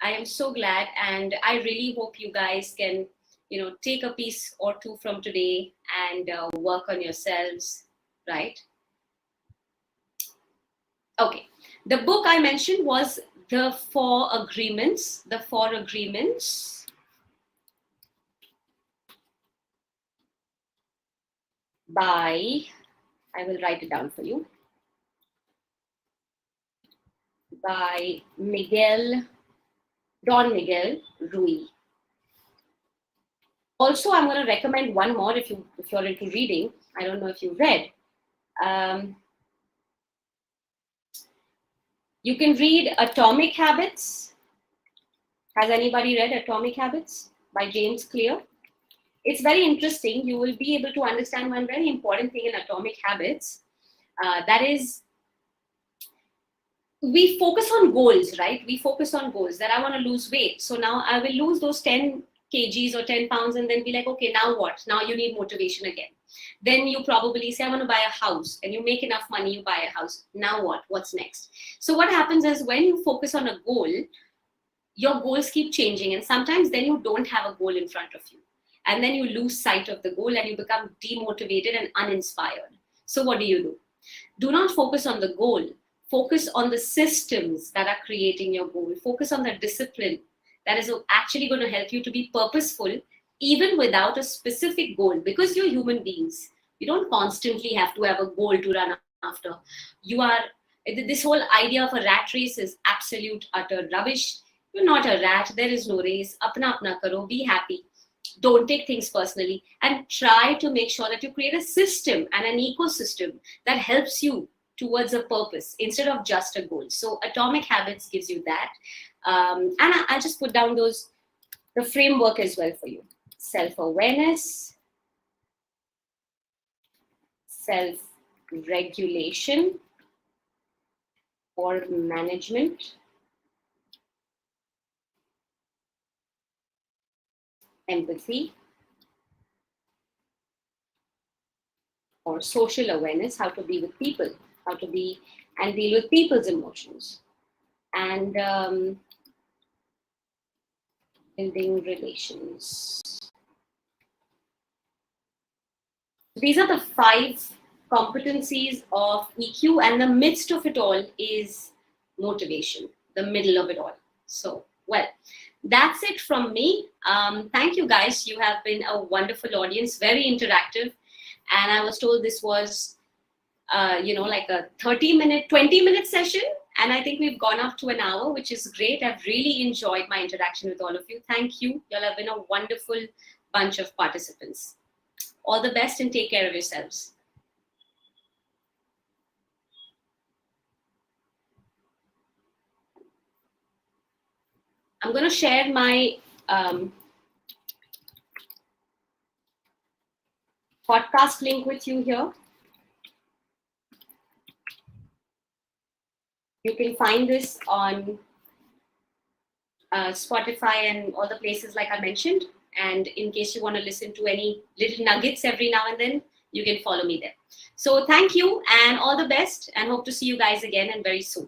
And I really hope you guys can, take a piece or two from today and work on yourselves, right? Okay. The book I mentioned was The Four Agreements. The Four Agreements by I will write it down for you. By Don Miguel Ruiz. Also, I'm going to recommend one more if you're into reading. I don't know if you read. You can read Atomic Habits. Has anybody read Atomic Habits by James Clear? It's very interesting. You will be able to understand one very important thing in Atomic Habits. That is, we focus on goals, right? We focus on goals that I want to lose weight. So now I will lose those 10 kgs or 10 pounds and then be like, okay, now what? Now you need motivation again. Then you probably say, I want to buy a house, and you make enough money, you buy a house. Now what? What's next? So what happens is when you focus on a goal, your goals keep changing. And sometimes then you don't have a goal in front of you. And then you lose sight of the goal and you become demotivated and uninspired. So what do? Do not focus on the goal. Focus on the systems that are creating your goal. Focus on the discipline that is actually going to help you to be purposeful, even without a specific goal, because you're human beings. You don't constantly have to have a goal to run after. This whole idea of a rat race is absolute, utter rubbish. You're not a rat. There is no race. Apna apna karo. Be happy. Don't take things personally, and try to make sure that you create a system and an ecosystem that helps you towards a purpose instead of just a goal. So Atomic Habits gives you that. And I'll just put down the framework as well for you. Self-awareness, self-regulation or management, empathy, or social awareness, how to be with people, how to be and deal with people's emotions, and building relations. These are the 5 competencies of EQ, and the midst of it all is motivation, the middle of it all. So, well, that's it from me. Thank you guys. You have been a wonderful audience, very interactive. And I was told this was, like a 20-minute session. And I think we've gone up to an hour, which is great. I've really enjoyed my interaction with all of you. Thank you. Y'all have been a wonderful bunch of participants. All the best and take care of yourselves. I'm going to share my podcast link with you here. You can find this on Spotify and all the places like I mentioned. And in case you want to listen to any little nuggets every now and then, you can follow me there. So thank you and all the best, and hope to see you guys again and very soon.